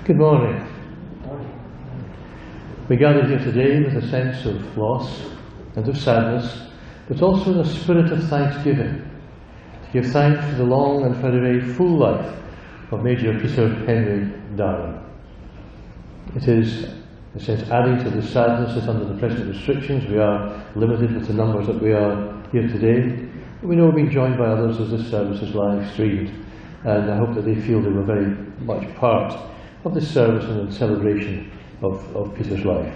Good morning. We gather here today with a sense of loss and of sadness, but also in a spirit of thanksgiving, to give thanks for the long and very full life of Major PeterDarling. It is, in a sense, adding to the sadness that under the present restrictions we are limited with the numbers that we are here today. We know we're being joined by others as this service is live streamed, and I hope that they feel they were very much part of this service and in celebration of Peter's life.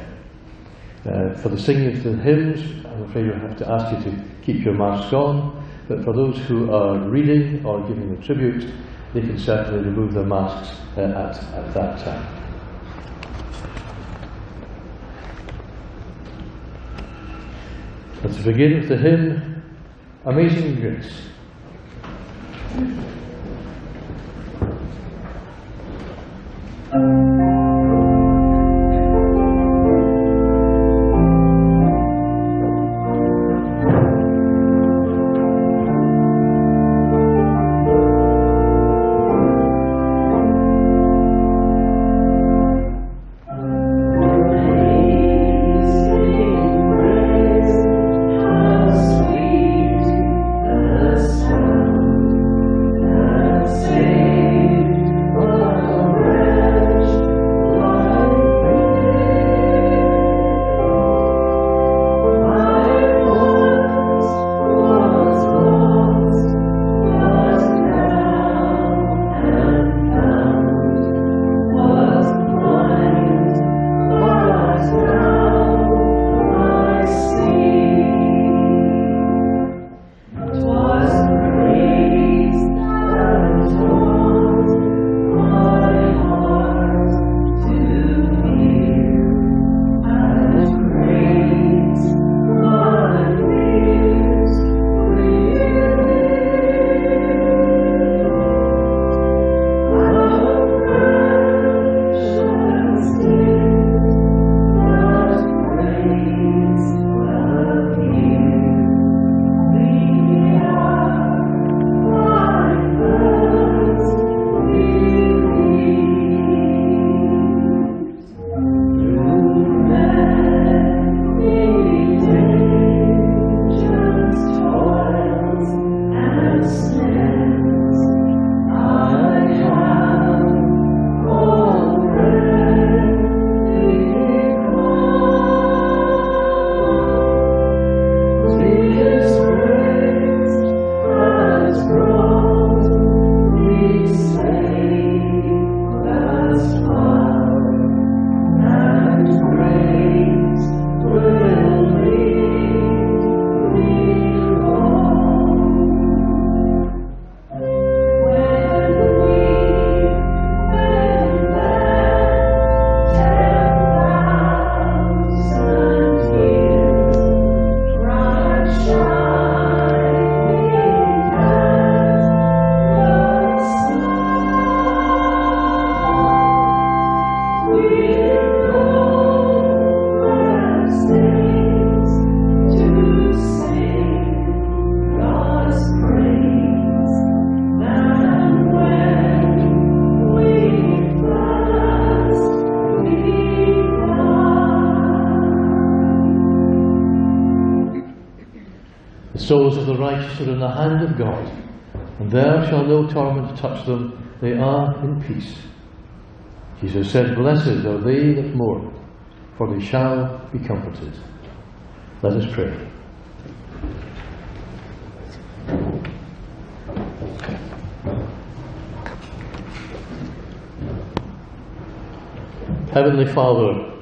For the singing of the hymns, I'm afraid we'll have to ask you to keep your masks on, but for those who are reading or giving the tribute, they can certainly remove their masks at that time. Let's begin with the hymn, Amazing Grace. The souls of the righteous are in the hand of God, and there shall no torment touch them, they are in peace. Jesus said, Blessed are they that mourn, for they shall be comforted. Let us pray. Heavenly Father,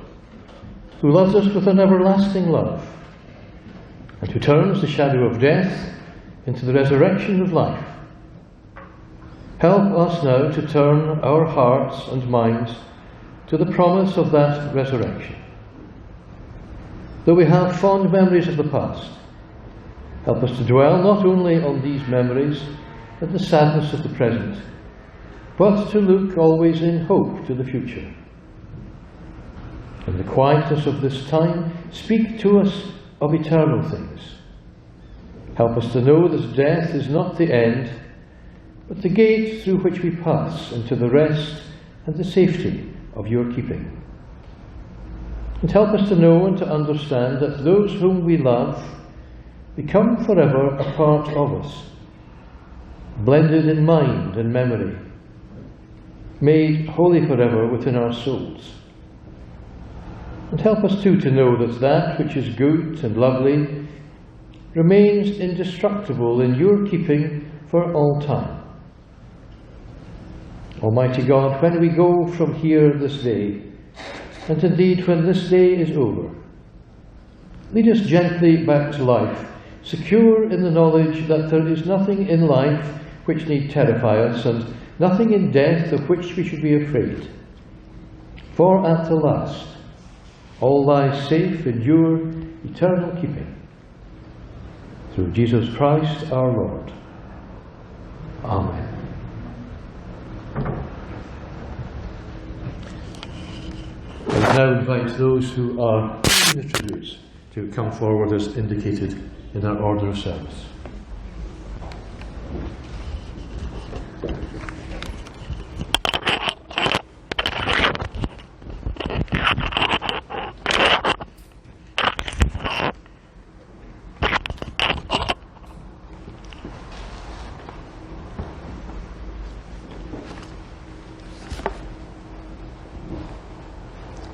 who loves us with an everlasting love, and who turns the shadow of death into the resurrection of life, help us now to turn our hearts and minds to the promise of that resurrection. Though we have fond memories of the past, help us to dwell not only on these memories and the sadness of the present, but to look always in hope to the future. In the quietness of this time, speak to us of eternal things. Help us to know that death is not the end, but the gate through which we pass into the rest and the safety of your keeping. And help us to know and to understand that those whom we love become forever a part of us, blended in mind and memory, made holy forever within our souls. And help us too to know that that which is good and lovely remains indestructible in your keeping for all time. Almighty God, when we go from here this day, and indeed when this day is over, lead us gently back to life, secure in the knowledge that there is nothing in life which need terrify us, and nothing in death of which we should be afraid. For at the last, all lies safe in your eternal keeping. Through Jesus Christ our Lord. Amen. I now invite those who are in the tributes to come forward as indicated in our order of service.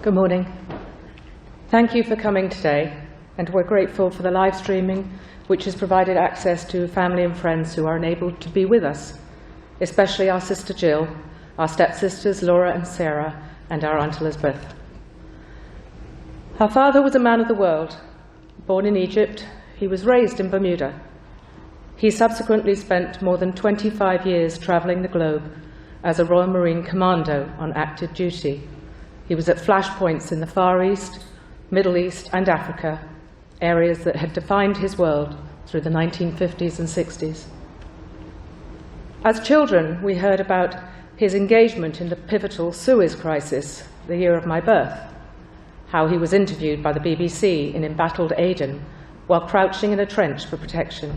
Good morning. Thank you for coming today, and we're grateful for the live streaming which has provided access to family and friends who are unable to be with us, especially our sister Jill, our stepsisters Laura and Sarah, and our Aunt Elizabeth. Our father was a man of the world. Born in Egypt, he was raised in Bermuda. He subsequently spent more than 25 years travelling the globe as a Royal Marine Commando on active duty. He was at flashpoints in the Far East, Middle East and Africa, areas that had defined his world through the 1950s and 60s. As children, we heard about his engagement in the pivotal Suez Crisis, the year of my birth, how he was interviewed by the BBC in embattled Aden while crouching in a trench for protection,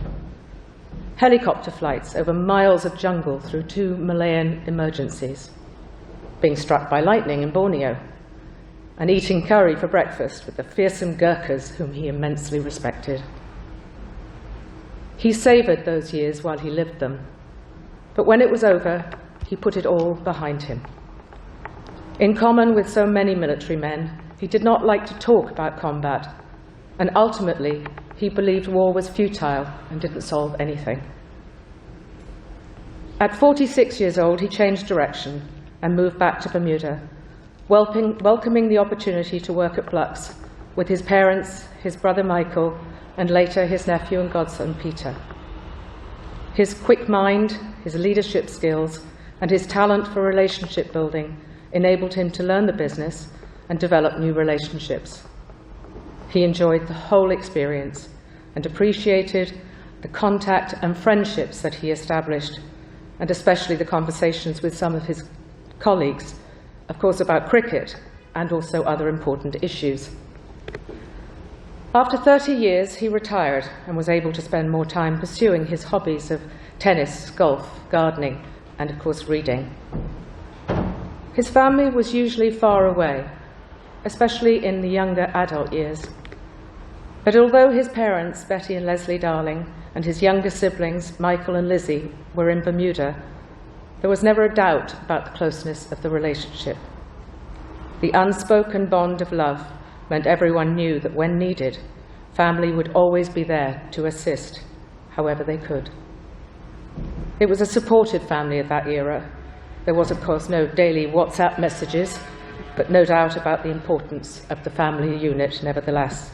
helicopter flights over miles of jungle through 2 Malayan emergencies, being struck by lightning in Borneo, and eating curry for breakfast with the fearsome Gurkhas whom he immensely respected. He savoured those years while he lived them, but when it was over, he put it all behind him. In common with so many military men, he did not like to talk about combat, and ultimately he believed war was futile and didn't solve anything. At 46 years old, he changed direction and moved back to Bermuda, welcoming the opportunity to work at Bluck's with his parents, his brother Michael, and later his nephew and godson Peter. His quick mind, his leadership skills, and his talent for relationship building enabled him to learn the business and develop new relationships. He enjoyed the whole experience and appreciated the contact and friendships that he established, and especially the conversations with some of his colleagues, of course about cricket and also other important issues. After 30 years, he retired and was able to spend more time pursuing his hobbies of tennis, golf, gardening, and of course reading. His family was usually far away, especially in the younger adult years. But although his parents, Betty and Leslie Darling, and his younger siblings, Michael and Lizzie, were in Bermuda, there was never a doubt about the closeness of the relationship. The unspoken bond of love meant everyone knew that when needed, family would always be there to assist, however they could. It was a supportive family of that era. There was, of course, no daily WhatsApp messages, but no doubt about the importance of the family unit nevertheless.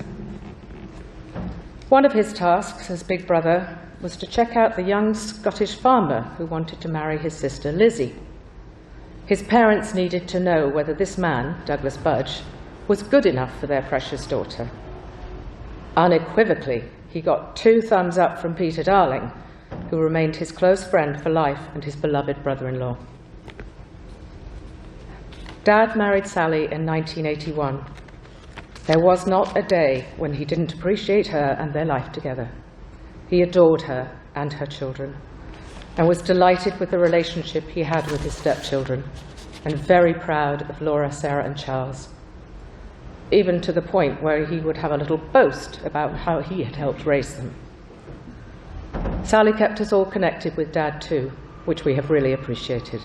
One of his tasks as big brother was to check out the young Scottish farmer who wanted to marry his sister Lizzie. His parents needed to know whether this man, Douglas Budge, was good enough for their precious daughter. Unequivocally, he got 2 thumbs up from PeterDarling, who remained his close friend for life and his beloved brother-in-law. Dad married Sally in 1981. There was not a day when he didn't appreciate her and their life together. He adored her and her children, and was delighted with the relationship he had with his stepchildren, and very proud of Laura, Sarah and Charles, even to the point where he would have a little boast about how he had helped raise them. Sally kept us all connected with Dad too, which we have really appreciated.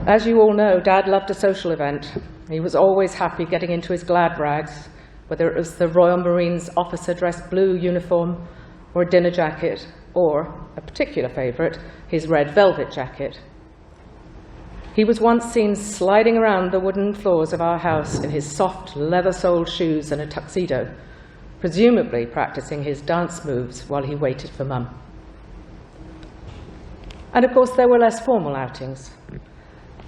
As you all know, Dad loved a social event. He was always happy getting into his glad rags, whether it was the Royal Marines officer dressed blue uniform or a dinner jacket, or, a particular favourite, his red velvet jacket. He was once seen sliding around the wooden floors of our house in his soft, leather-soled shoes and a tuxedo, presumably practicing his dance moves while he waited for Mum. And of course there were less formal outings.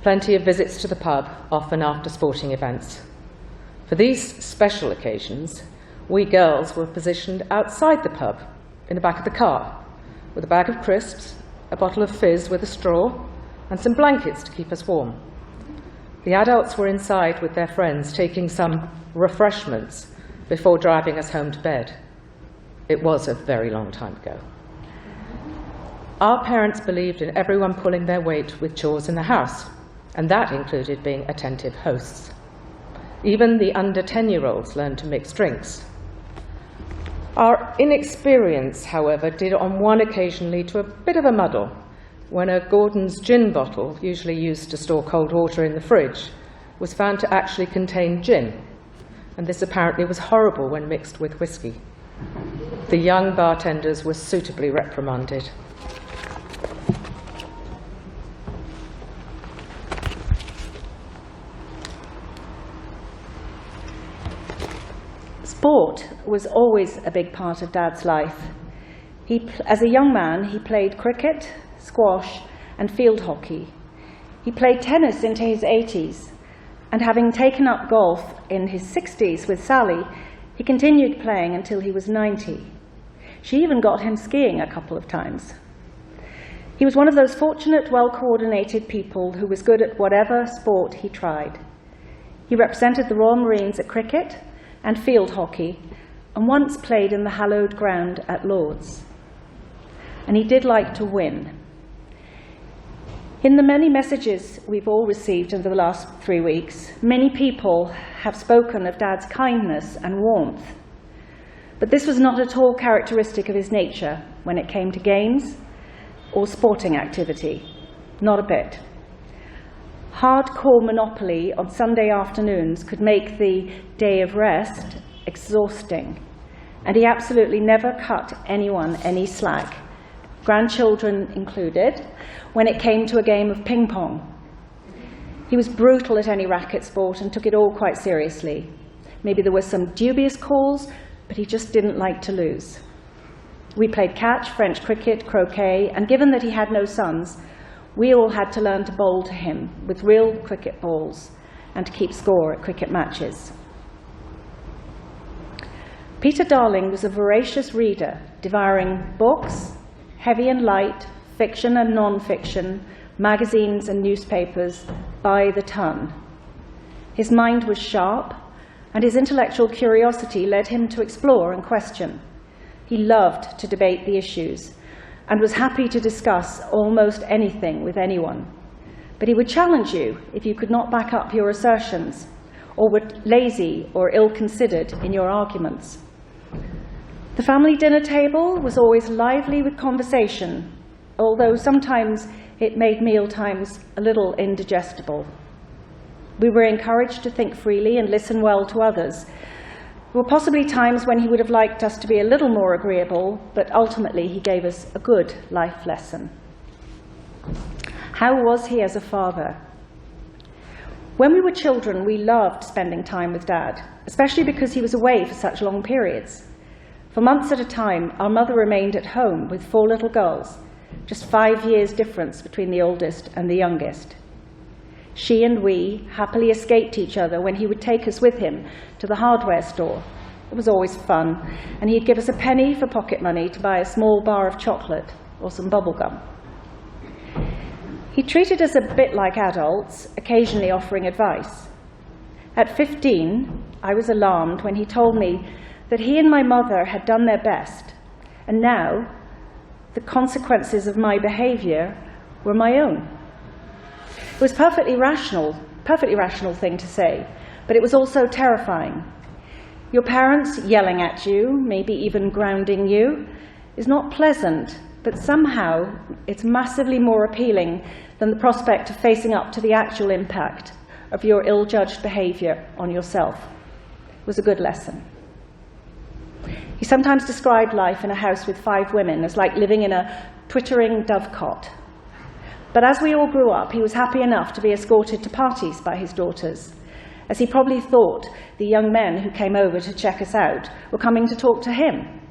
Plenty of visits to the pub, often after sporting events. For these special occasions, we girls were positioned outside the pub, in the back of the car, with a bag of crisps, a bottle of fizz with a straw, and some blankets to keep us warm. The adults were inside with their friends, taking some refreshments before driving us home to bed. It was a very long time ago. Our parents believed in everyone pulling their weight with chores in the house, and that included being attentive hosts. Even the under 10-year-olds learned to mix drinks. Our inexperience, however, did on one occasion lead to a bit of a muddle, when a Gordon's gin bottle, usually used to store cold water in the fridge, was found to actually contain gin, and this apparently was horrible when mixed with whiskey. The young bartenders were suitably reprimanded. Sport was always a big part of Dad's life. As a young man, he played cricket, squash, and field hockey. He played tennis into his 80s, and having taken up golf in his 60s with Sally, he continued playing until he was 90. She even got him skiing a couple of times. He was one of those fortunate, well-coordinated people who was good at whatever sport he tried. He represented the Royal Marines at cricket and field hockey, and once played in the hallowed ground at Lord's. And he did like to win. In the many messages we've all received over the last 3 weeks, many people have spoken of Dad's kindness and warmth. But this was not at all characteristic of his nature when it came to games or sporting activity. Not a bit. Hardcore Monopoly on Sunday afternoons could make the day of rest exhausting, and he absolutely never cut anyone any slack, grandchildren included, when it came to a game of ping pong. He was brutal at any racket sport and took it all quite seriously. Maybe there were some dubious calls, but he just didn't like to lose. We played catch, French cricket, croquet, and given that he had no sons, we all had to learn to bowl to him with real cricket balls and to keep score at cricket matches. PeterDarling was a voracious reader, devouring books, heavy and light, fiction and non-fiction, magazines and newspapers by the ton. His mind was sharp, and his intellectual curiosity led him to explore and question. He loved to debate the issues and was happy to discuss almost anything with anyone. But he would challenge you if you could not back up your assertions, or were lazy or ill-considered in your arguments. The family dinner table was always lively with conversation, although sometimes it made meal times a little indigestible. We were encouraged to think freely and listen well to others. There were possibly times when he would have liked us to be a little more agreeable, but ultimately he gave us a good life lesson. How was he as a father? When we were children, we loved spending time with Dad, especially because he was away for such long periods. For months at a time, our mother remained at home with 4 little girls, just 5 years difference between the oldest and the youngest. She and we happily escaped each other when he would take us with him to the hardware store. It was always fun, and he'd give us a penny for pocket money to buy a small bar of chocolate or some bubble gum. He treated us a bit like adults, occasionally offering advice. At 15, I was alarmed when he told me that he and my mother had done their best, and now the consequences of my behavior were my own. It was perfectly rational thing to say, but it was also terrifying. Your parents yelling at you, maybe even grounding you, is not pleasant, but somehow it's massively more appealing than the prospect of facing up to the actual impact of your ill-judged behaviour on yourself. It was a good lesson. He sometimes described life in a house with 5 women as like living in a twittering dovecot. But as we all grew up, he was happy enough to be escorted to parties by his daughters, as he probably thought the young men who came over to check us out were coming to talk to him.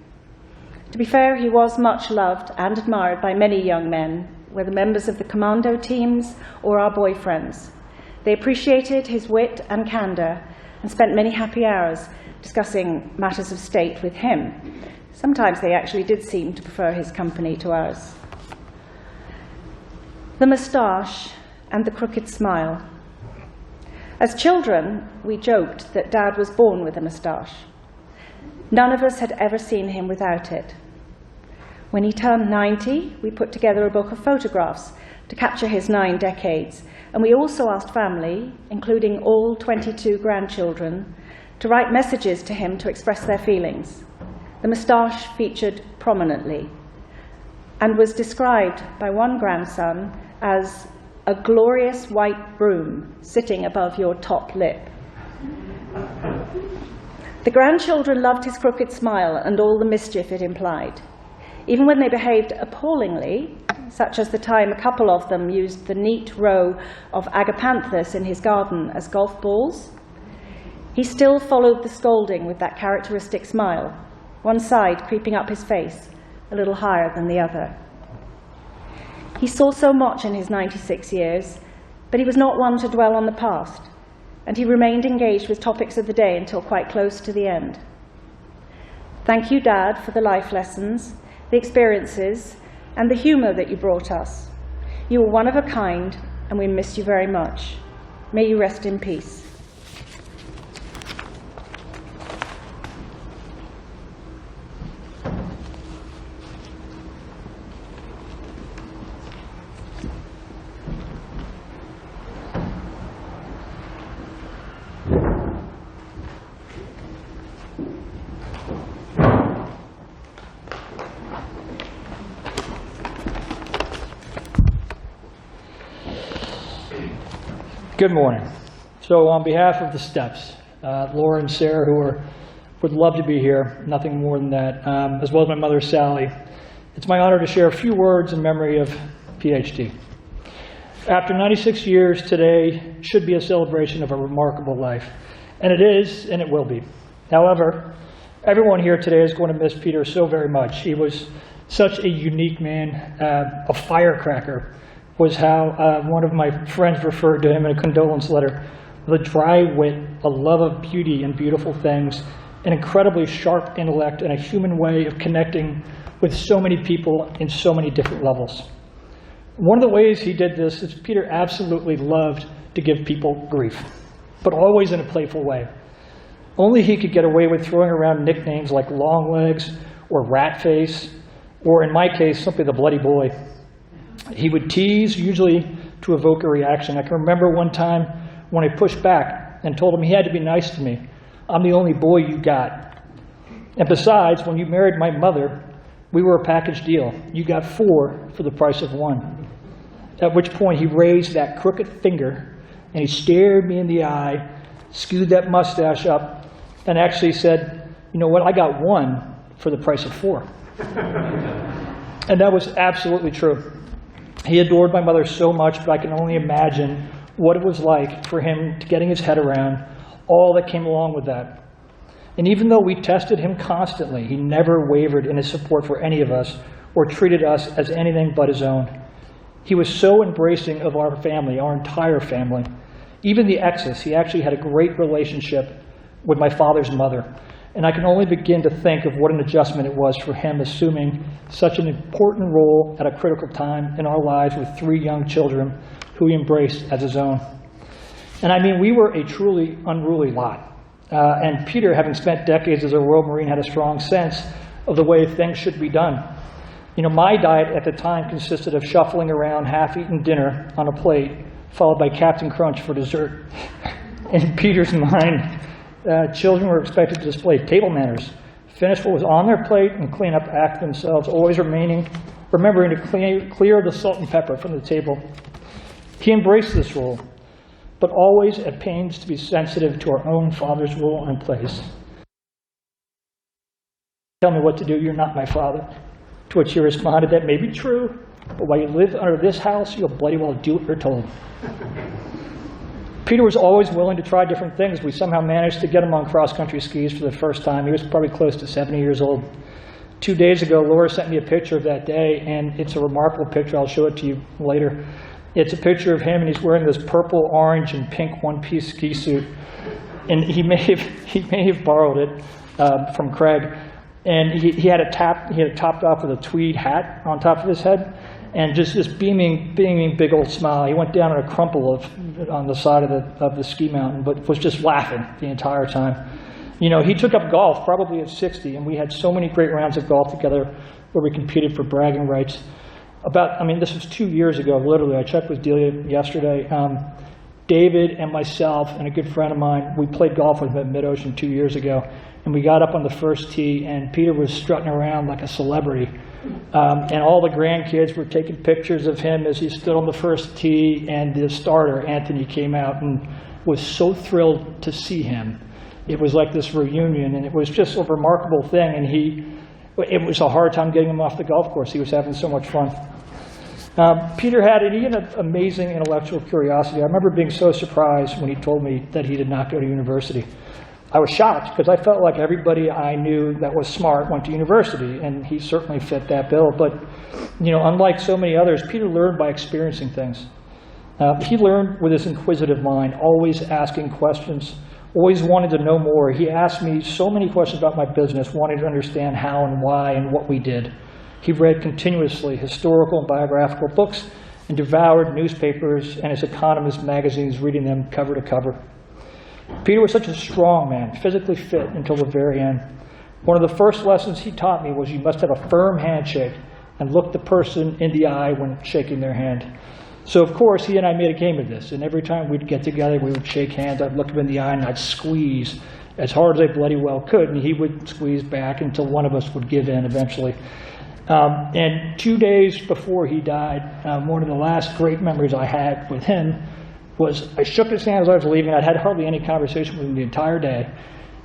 To be fair, he was much loved and admired by many young men, whether members of the commando teams or our boyfriends. They appreciated his wit and candour and spent many happy hours discussing matters of state with him. Sometimes they actually did seem to prefer his company to ours. The moustache and the crooked smile. As children, we joked that Dad was born with a moustache. None of us had ever seen him without it. When he turned 90, we put together a book of photographs to capture his 9 decades, and we also asked family, including all 22 grandchildren, to write messages to him to express their feelings. The moustache featured prominently and was described by one grandson as a glorious white broom sitting above your top lip. The grandchildren loved his crooked smile and all the mischief it implied. Even when they behaved appallingly, such as the time a couple of them used the neat row of agapanthus in his garden as golf balls, he still followed the scolding with that characteristic smile, one side creeping up his face, a little higher than the other. He saw so much in his 96 years, but he was not one to dwell on the past, and he remained engaged with topics of the day until quite close to the end. Thank you, Dad, for the life lessons, the experiences, and the humour that you brought us. You were one of a kind, and we miss you very much. May you rest in peace. Good morning. So on behalf of the Steps, Laura and Sarah, who would love to be here, nothing more than that, as well as my mother, Sally, it's my honor to share a few words in memory of PhD. After 96 years, today should be a celebration of a remarkable life. And it is, and it will be. However, everyone here today is going to miss Peter so very much. He was such a unique man, a firecracker, was how one of my friends referred to him in a condolence letter, with a dry wit, a love of beauty and beautiful things, an incredibly sharp intellect, and a human way of connecting with so many people in so many different levels. One of the ways he did this is Peter absolutely loved to give people grief, but always in a playful way. Only he could get away with throwing around nicknames like Long Legs or Rat Face, or in my case, simply the Bloody Boy. He would tease, usually to evoke a reaction. I can remember one time when I pushed back and told him he had to be nice to me. I'm the only boy you got. And besides, when you married my mother, we were a package deal. You got 4 for the price of 1. At which point he raised that crooked finger and he stared me in the eye, skewed that mustache up, and actually said, you know what, I got 1 for the price of 4. And that was absolutely true. He adored my mother so much, but I can only imagine what it was like for him to getting his head around all that came along with that. And even though we tested him constantly, he never wavered in his support for any of us or treated us as anything but his own. He was so embracing of our family, our entire family. Even the exes, he actually had a great relationship with my father's mother. And I can only begin to think of what an adjustment it was for him assuming such an important role at a critical time in our lives with 3 young children who he embraced as his own. And I mean, we were a truly unruly lot. And Peter, having spent decades as a Royal Marine, had a strong sense of the way things should be done. You know, my diet at the time consisted of shuffling around half-eaten dinner on a plate followed by Captain Crunch for dessert. In Peter's mind, children were expected to display table manners, finish what was on their plate and clean up after themselves, always remembering to clear the salt and pepper from the table. He embraced this role, but always at pains to be sensitive to our own father's role and place. Tell me what to do, you're not my father. To which he responded, that may be true, but while you live under this house, you'll bloody well do what you're told. Peter was always willing to try different things. We somehow managed to get him on cross-country skis for the first time. He was probably close to 70 years old. 2 days ago, Laura sent me a picture of that day, and it's a remarkable picture. I'll show it to you later. It's a picture of him, and he's wearing this purple, orange, and pink one-piece ski suit. And he may have borrowed it from Craig. And he had it topped off with a tweed hat on top of his head, and just this beaming big old smile. He went down in a crumple on the side of the ski mountain, but was just laughing the entire time. You know, he took up golf probably at 60, and we had so many great rounds of golf together where we competed for bragging rights. This was 2 years ago, literally. I checked with Delia yesterday. David and myself and a good friend of mine, we played golf with him at Mid-Ocean 2 years ago, and we got up on the first tee, and Peter was strutting around like a celebrity. And all the grandkids were taking pictures of him as he stood on the first tee, and the starter, Anthony, came out and was so thrilled to see him. It was like this reunion, and it was just a remarkable thing, and it was a hard time getting him off the golf course. He was having so much fun. Peter had an amazing intellectual curiosity. I remember being so surprised when he told me that he did not go to university. I was shocked because I felt like everybody I knew that was smart went to university, and he certainly fit that bill. But, you know, unlike so many others, Peter learned by experiencing things. He learned with his inquisitive mind, always asking questions, always wanted to know more. He asked me so many questions about my business, wanting to understand how and why and what we did. He read continuously historical and biographical books and devoured newspapers and his economist magazines, reading them cover to cover. Peter was such a strong man, physically fit until the very end. One of the first lessons he taught me was you must have a firm handshake and look the person in the eye when shaking their hand. So, of course, he and I made a game of this, and every time we'd get together, we would shake hands. I'd look him in the eye, and I'd squeeze as hard as I bloody well could, and he would squeeze back until one of us would give in eventually. And 2 days before he died, one of the last great memories I had with him was I shook his hand as I was leaving. I'd had hardly any conversation with him the entire day.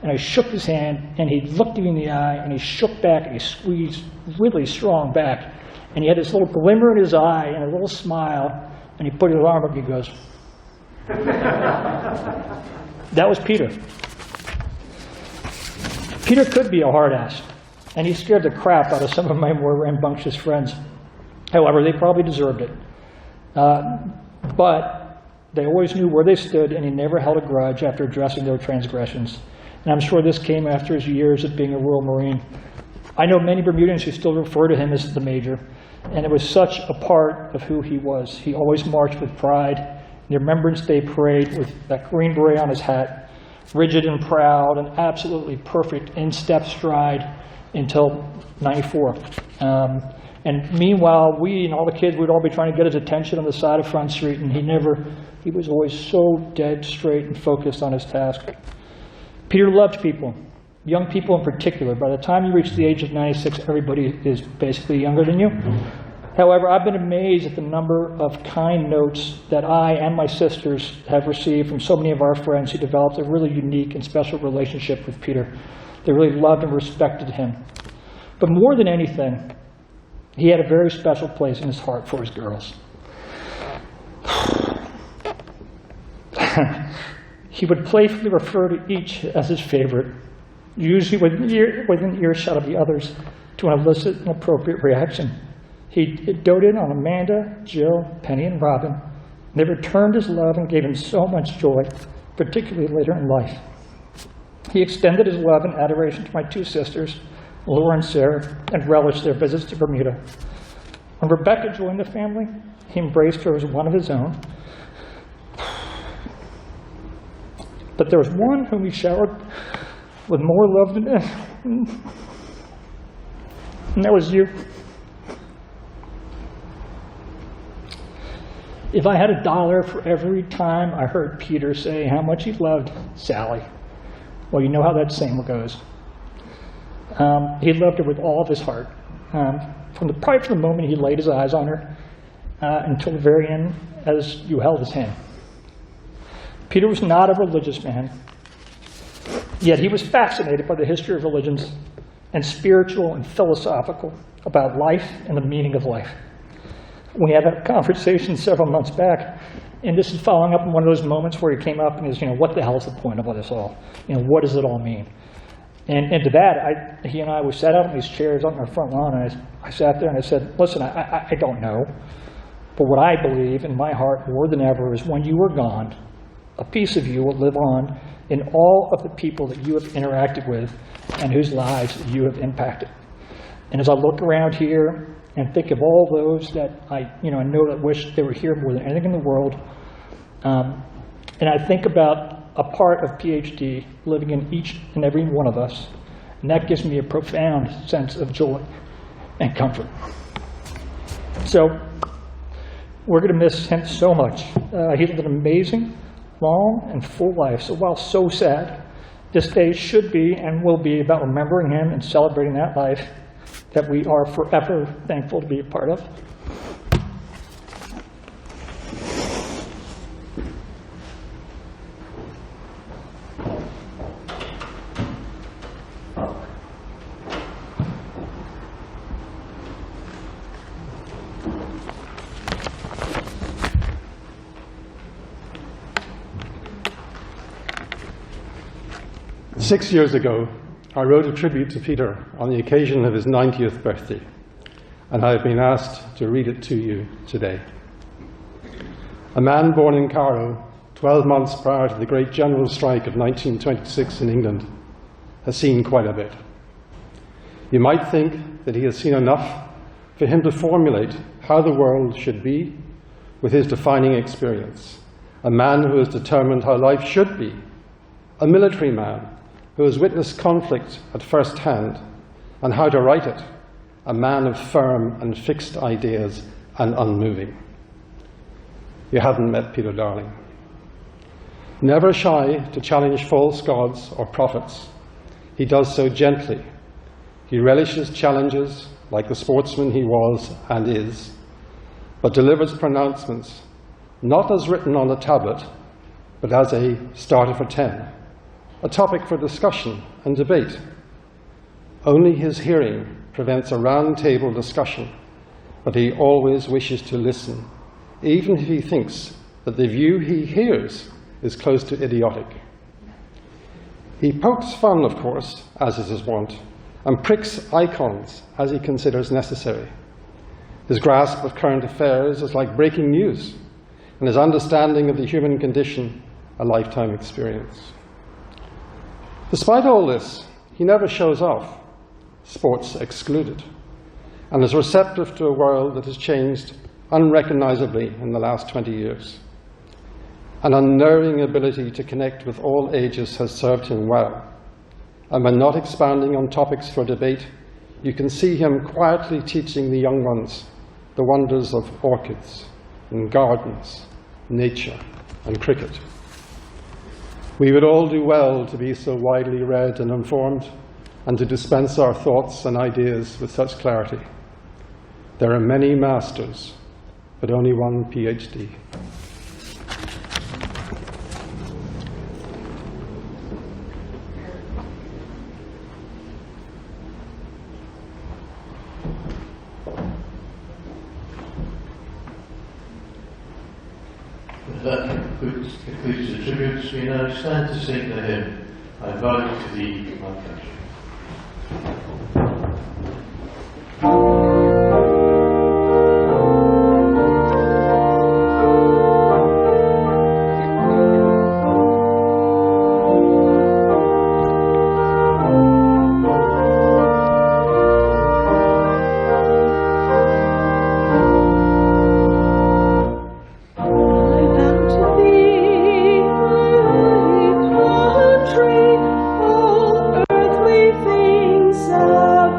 And I shook his hand, and he looked me in the eye, and he shook back, and he squeezed really strong back. And he had this little glimmer in his eye and a little smile, and he put his arm up, and he goes. That was Peter. Peter could be a hard ass, and he scared the crap out of some of my more rambunctious friends. However, they probably deserved it. But they always knew where they stood, and he never held a grudge after addressing their transgressions. And I'm sure this came after his years of being a Royal Marine. I know many Bermudans who still refer to him as the Major, and it was such a part of who he was. He always marched with pride in the Remembrance Day parade with that green beret on his hat, rigid and proud and absolutely perfect in-step stride until 94. And meanwhile, we and all the kids would all be trying to get his attention on the side of Front Street, and he was always so dead straight and focused on his task. Peter loved people, young people in particular. By the time you reach the age of 96, everybody is basically younger than you. However, I've been amazed at the number of kind notes that I and my sisters have received from so many of our friends who developed a really unique and special relationship with Peter. They really loved and respected him. But more than anything, he had a very special place in his heart for his girls. He would playfully refer to each as his favorite, usually within earshot of the others, to elicit an appropriate reaction. He doted on Amanda, Jill, Penny, and Robin. They returned his love and gave him so much joy, particularly later in life. He extended his love and adoration to my two sisters, Laura and Sarah, and relished their visits to Bermuda. When Rebecca joined the family, he embraced her as one of his own. But there was one whom he showered with more love than and that was you. if I had $1 for every time I heard Peter say how much he loved Sally, well, you know how that saying goes. He loved her with all of his heart. Probably from the moment he laid his eyes on her until the very end as you held his hand. Peter was not a religious man, yet he was fascinated by the history of religions and spiritual and philosophical about life and the meaning of life. We had a conversation several months back, and this is following up on one of those moments where he came up and is, what the hell is the point of all this all? What does it all mean? And to that, he and I, we sat out in these chairs on our front lawn, and I sat there and I said, listen, I don't know, but what I believe in my heart more than ever is when you are gone, a piece of you will live on in all of the people that you have interacted with and whose lives you have impacted. And as I look around here and think of all those that I know that wish they were here more than anything in the world, and I think about a part of PhD living in each and every one of us, and that gives me a profound sense of joy and comfort. So we're going to miss him so much. He lived an amazing, long, and full life. So while so sad, this day should be and will be about remembering him and celebrating that life that we are forever thankful to be a part of. Six years ago, I wrote a tribute to Peter on the occasion of his 90th birthday, and I have been asked to read it to you today. A man born in Cairo 12 months prior to the great general strike of 1926 in England has seen quite a bit. You might think that he has seen enough for him to formulate how the world should be with his defining experience. A man who has determined how life should be. A military man who has witnessed conflict at first hand and how to write it. A man of firm and fixed ideas and unmoving. You haven't met PeterDarling. Never shy to challenge false gods or prophets, he does so gently. He relishes challenges like the sportsman he was and is, but delivers pronouncements not as written on a tablet, but as a starter for 10, a topic for discussion and debate. Only his hearing prevents a round-table discussion, but he always wishes to listen, even if he thinks that the view he hears is close to idiotic. He pokes fun, of course, as is his wont, and pricks icons as he considers necessary. His grasp of current affairs is like breaking news, and his understanding of the human condition a lifetime experience. Despite all this, he never shows off, sports excluded, and is receptive to a world that has changed unrecognizably in the last 20 years. An unerring ability to connect with all ages has served him well, and when not expounding on topics for debate, you can see him quietly teaching the young ones the wonders of orchids and gardens, nature and cricket. We would all do well to be so widely read and informed, and to dispense our thoughts and ideas with such clarity. There are many masters, but only one PhD. That concludes the tributes. We now stand to sing the hymn, I vow to thee, my country. All earthly things above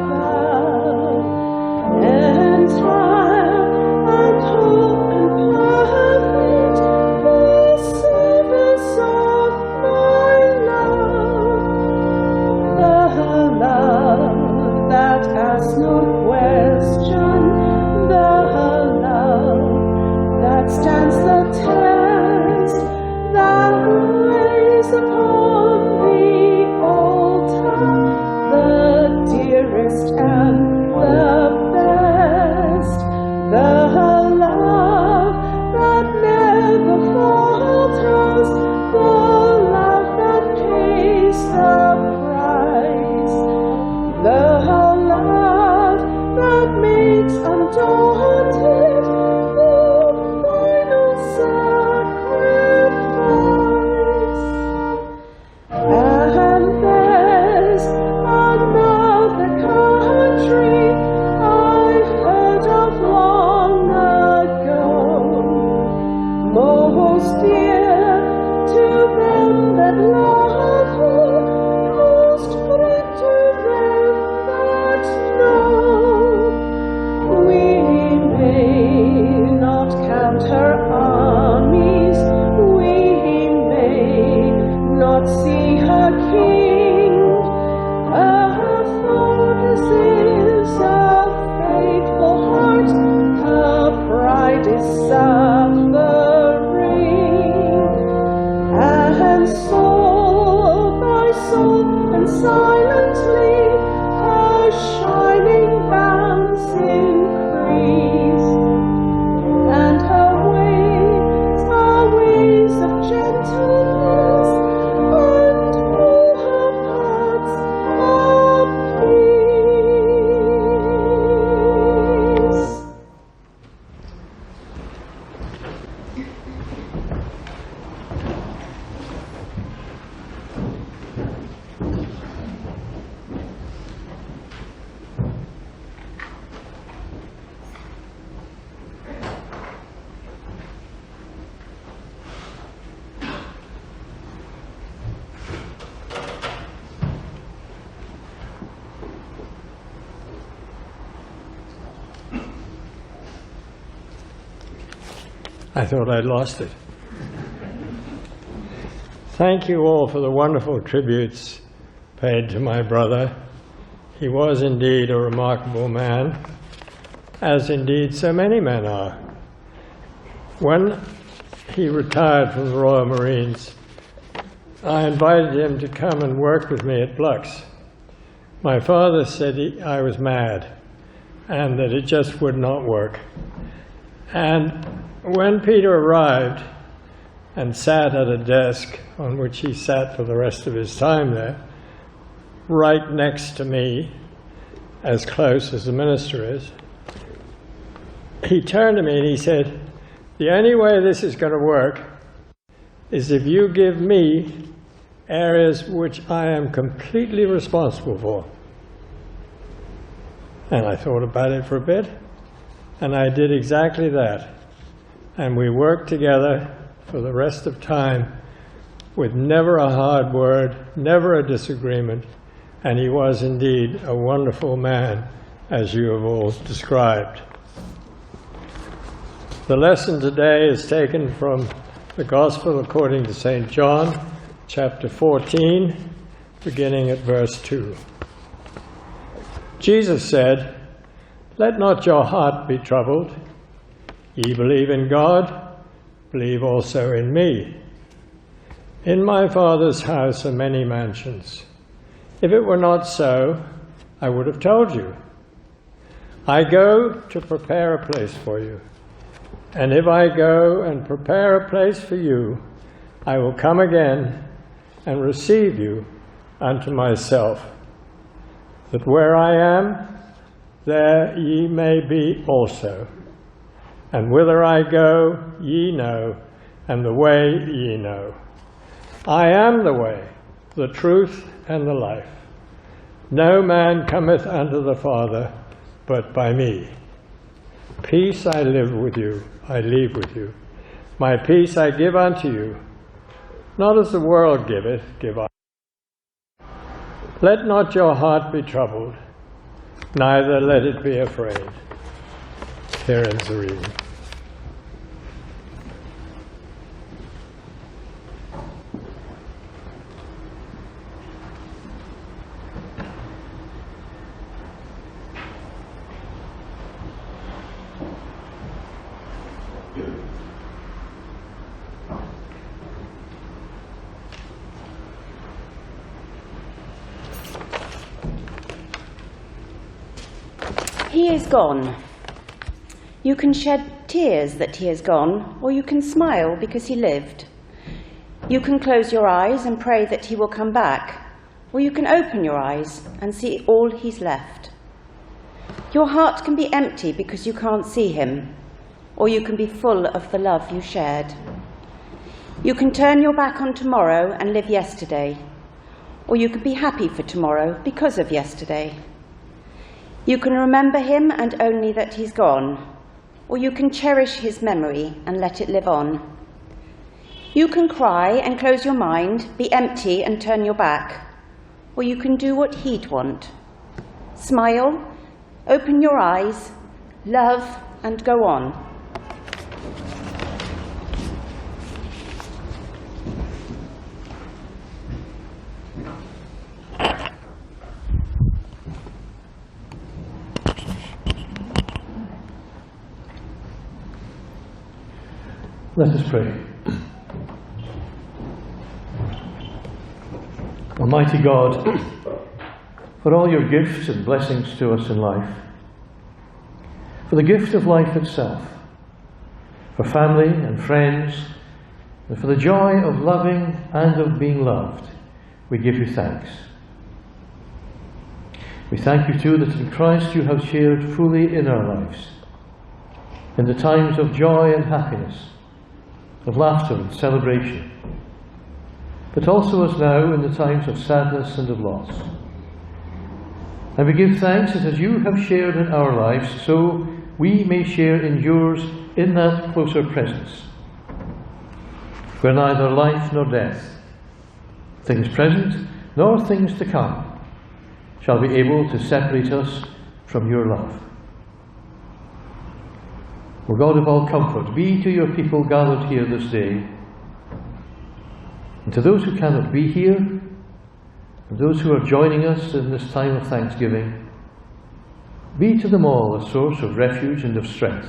undaunted, the final sacrifice. And there's another country I've heard of long ago, most dear to them that love her, most great to them that know. We may not count her armies, we may not see her king. Her fortress is a faithful heart, her pride is suffering. And soul by soul and silently her shining bands increase. And her ways are ways of gentleness, and all her paths are peace. I thought I'd lost it. Thank you all for the wonderful tributes paid to my brother. He was indeed a remarkable man, as indeed so many men are. When he retired from the Royal Marines, I invited him to come and work with me at Bluck's. My father said I was mad and that it just would not work. And when Peter arrived and sat at a desk on which he sat for the rest of his time there, right next to me, as close as the minister is, he turned to me and he said, "The only way this is going to work is if you give me areas which I am completely responsible for." And I thought about it for a bit, and I did exactly that. And we worked together for the rest of time with never a hard word, never a disagreement, and he was indeed a wonderful man, as you have all described. The lesson today is taken from the Gospel according to St. John, chapter 14, beginning at verse 2. Jesus said, "Let not your heart be troubled. Ye believe in God, believe also in me. In my Father's house are many mansions. If it were not so, I would have told you. I go to prepare a place for you. And if I go and prepare a place for you, I will come again and receive you unto myself, that where I am, there ye may be also. And whither I go, ye know, and the way ye know. I am the way, the truth, and the life. No man cometh unto the Father but by me. Peace I leave with you. My peace I give unto you. Not as the world giveth, give I. Let not your heart be troubled, neither let it be afraid." Here ends the reading. He is gone. You can shed tears that he is gone, or you can smile because he lived. You can close your eyes and pray that he will come back, or you can open your eyes and see all he's left. Your heart can be empty because you can't see him, or you can be full of the love you shared. You can turn your back on tomorrow and live yesterday, or you can be happy for tomorrow because of yesterday. You can remember him and only that he's gone, or you can cherish his memory and let it live on. You can cry and close your mind, be empty and turn your back, or you can do what he'd want. Smile, open your eyes, love, and go on. Let us pray. Almighty God, for all your gifts and blessings to us in life, for the gift of life itself, for family and friends, and for the joy of loving and of being loved, we give you thanks. We thank you too that in Christ you have shared fully in our lives, in the times of joy and happiness, of laughter and celebration, but also as now in the times of sadness and of loss. And we give thanks that as you have shared in our lives, so we may share in yours in that closer presence, where neither life nor death, things present nor things to come, shall be able to separate us from your love. O God of all comfort, be to your people gathered here this day, and to those who cannot be here, and those who are joining us in this time of thanksgiving, be to them all a source of refuge and of strength.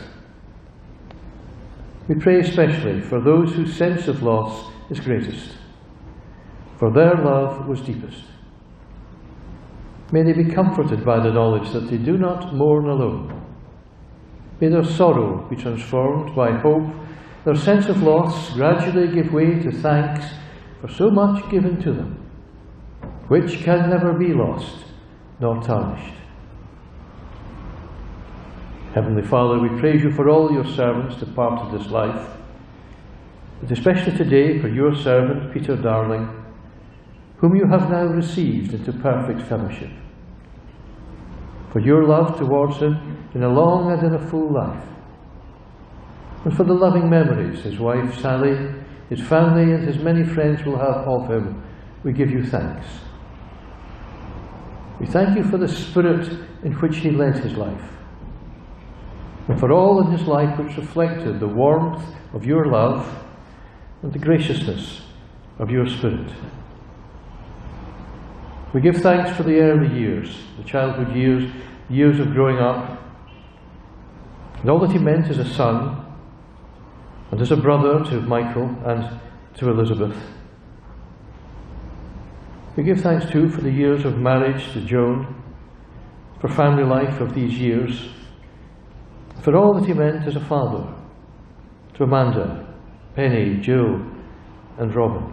We pray especially for those whose sense of loss is greatest, for their love was deepest. May they be comforted by the knowledge that they do not mourn alone. May their sorrow be transformed by hope, their sense of loss gradually give way to thanks for so much given to them, which can never be lost nor tarnished. Heavenly Father, we praise you for all your servants departed this life, but especially today for your servant PeterDarling, whom you have now received into perfect fellowship, for your love towards him in a long and in a full life, and for the loving memories his wife Sally, his family and his many friends will have of him, we give you thanks. We thank you for the spirit in which he led his life, and for all in his life which reflected the warmth of your love and the graciousness of your spirit. We give thanks for the early years, the childhood years, years of growing up, and all that he meant as a son, and as a brother to Michael and to Elizabeth. We give thanks too for the years of marriage to Joan, for family life of these years, for all that he meant as a father to Amanda, Penny, Jill and Robin,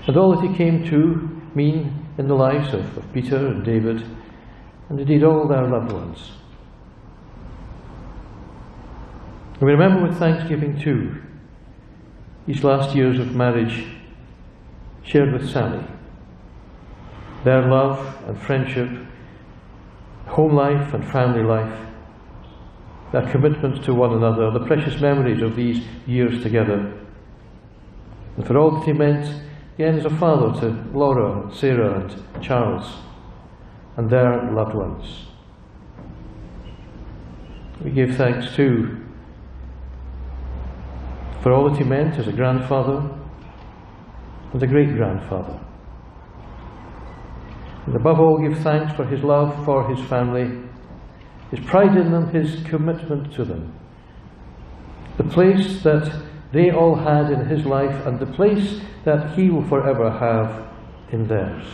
and all that he came to mean in the lives of Peter and David, and indeed all their loved ones. And we remember with thanksgiving too these last years of marriage shared with Sally, their love and friendship, home life and family life, their commitment to one another, the precious memories of these years together, and for all that he meant again as a father to Laura and Sarah and Charles and their loved ones. We give thanks too for all that he meant as a grandfather and a great-grandfather. And above all give thanks for his love for his family, his pride in them, his commitment to them, the place that they all had in his life and the place that he will forever have in theirs.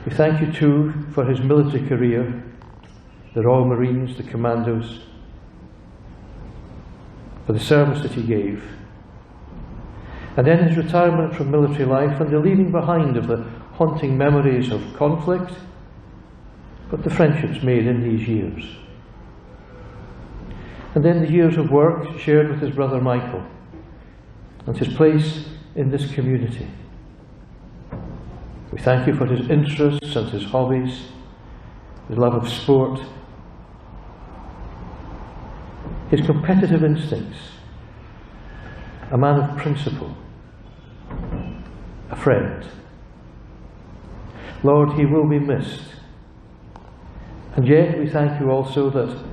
We thank you too for his military career, the Royal Marines, the Commandos, for the service that he gave, and then his retirement from military life and the leaving behind of the haunting memories of conflict but the friendships made in these years. And then the years of work shared with his brother Michael, and his place in this community. We thank you for his interests and his hobbies, his love of sport, his competitive instincts, a man of principle, a friend. Lord, he will be missed. And yet we thank you also that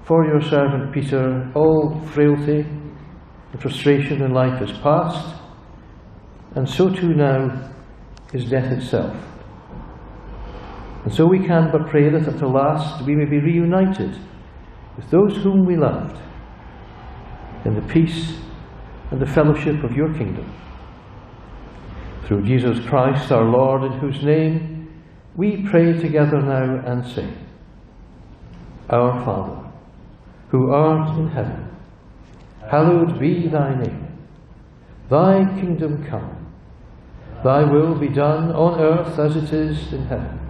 for your servant Peter, all frailty and frustration in life is past, and so too now is death itself. And so we can but pray that at the last we may be reunited with those whom we loved in the peace and the fellowship of your kingdom. Through Jesus Christ our Lord, in whose name we pray together now and say, Our Father, who art in heaven, hallowed be thy name. Thy kingdom come. Thy will be done on earth as it is in heaven.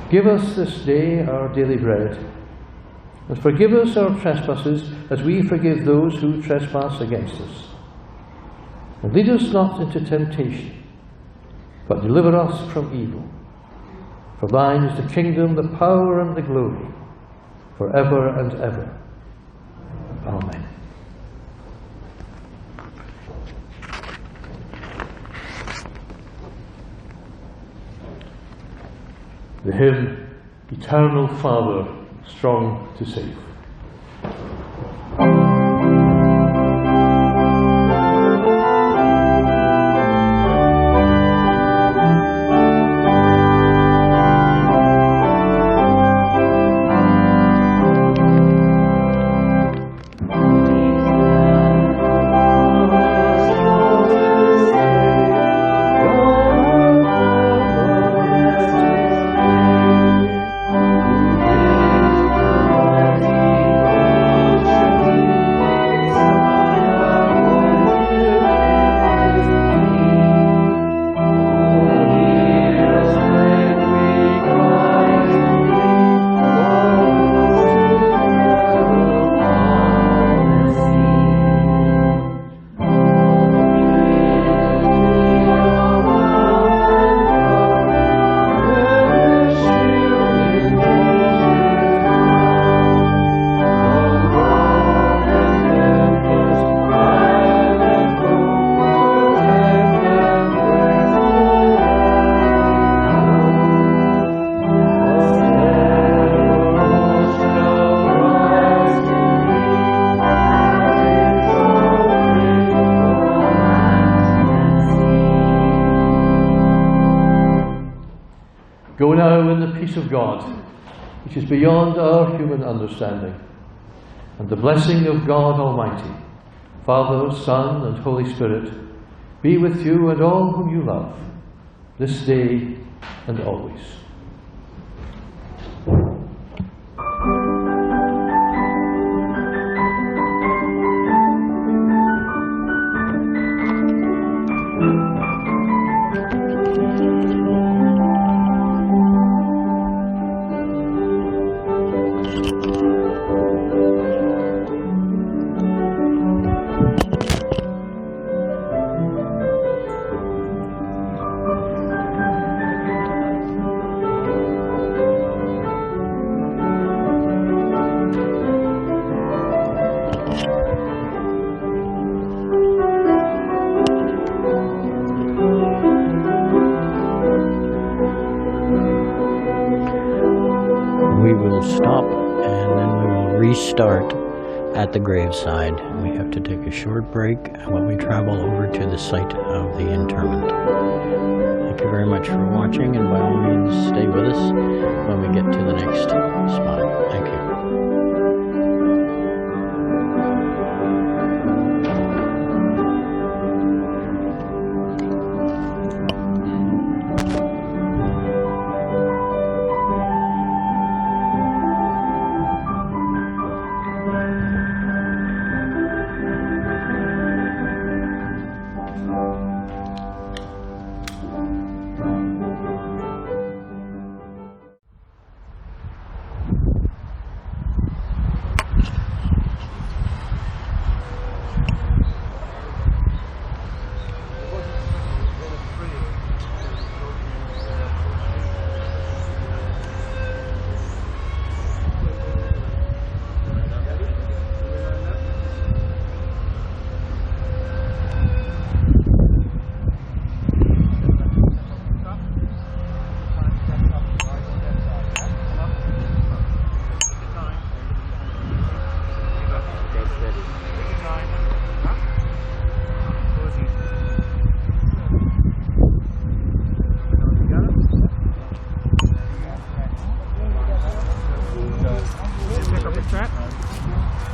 Give us this day our daily bread, and forgive us our trespasses as we forgive those who trespass against us. And lead us not into temptation, but deliver us from evil. For thine is the kingdom, the power, and the glory, forever and ever. Amen. The hymn, Eternal Father, strong to save. Go now in the peace of God, which is beyond our human understanding, and the blessing of God Almighty, Father, Son, and Holy Spirit, be with you and all whom you love, this day and always. Stop, and then we will restart at the graveside. We have to take a short break while we travel over to the site of the interment. Thank you very much for watching, and by all means stay with us when we get to the next spot. Thank you.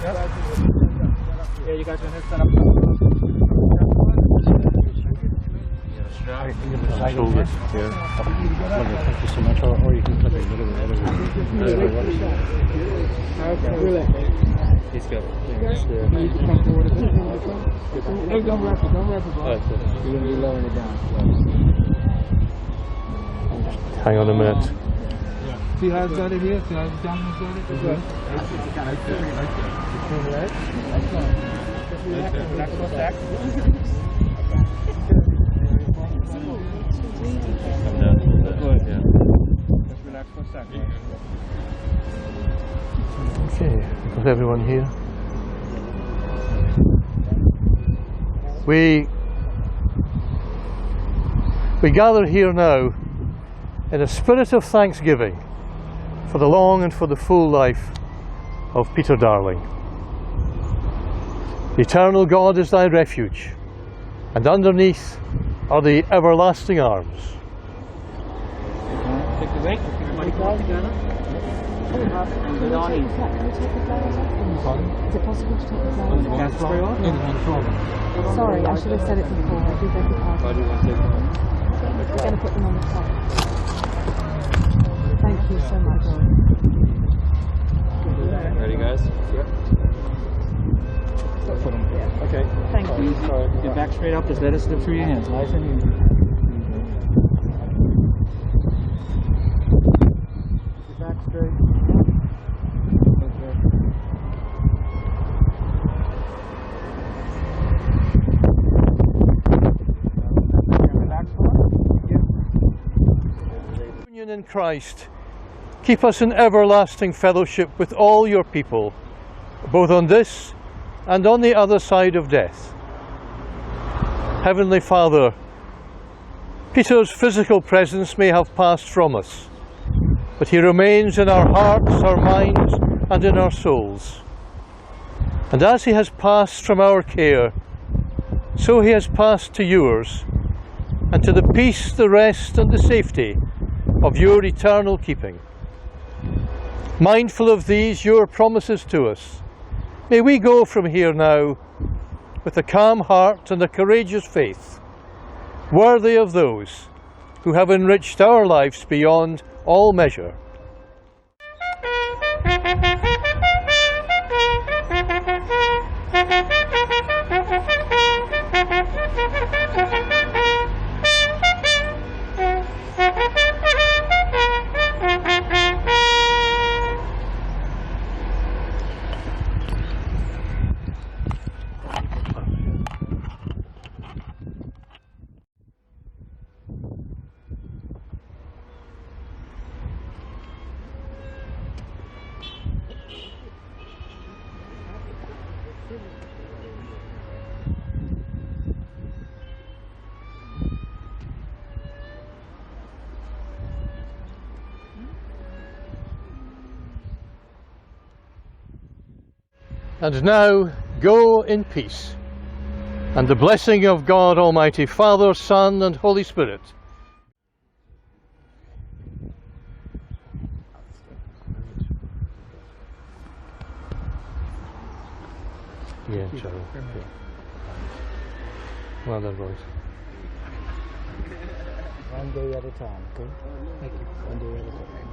Yeah, you guys are going to stand up. Shoulders here. Thank you so much. Or you can put it a little bit. He's got. Hey, don't wrap it, You're going to be lowering it down. Hang on a minute. See how it's got it here? See how it's down got it? Relax for a sec. Come down a little bit. Yeah. Just relax for a sec. Okay, we've got everyone here. We gather here now in a spirit of thanksgiving for the long and for the full life of PeterDarling. The eternal God is thy refuge, and underneath are the everlasting arms. Take the weight. Everybody come together. Is it possible to take the flowers off? Sorry, I should have said it before. I do beg your pardon. Why do you want to take them? I'm going to put them on the top. Thank you so much. Ready, guys? Yep. Okay. Thank you. Get back straight up. Just let it slip through your hands. Nice and easy. Get back straight. Union in Christ, keep us in everlasting fellowship with all your people, both on this and on the other side of death. Heavenly Father, Peter's physical presence may have passed from us, but he remains in our hearts, our minds, and in our souls. And as he has passed from our care, so he has passed to yours, and to the peace, the rest, and the safety of your eternal keeping. Mindful of these, your promises to us, may we go from here now with a calm heart and a courageous faith, worthy of those who have enriched our lives beyond all measure. And now go in peace, and the blessing of God Almighty, Father, Son, and Holy Spirit. Yeah, Charlie. Yeah. Well done, boys. One day at a time, okay? Thank you. One day at a time.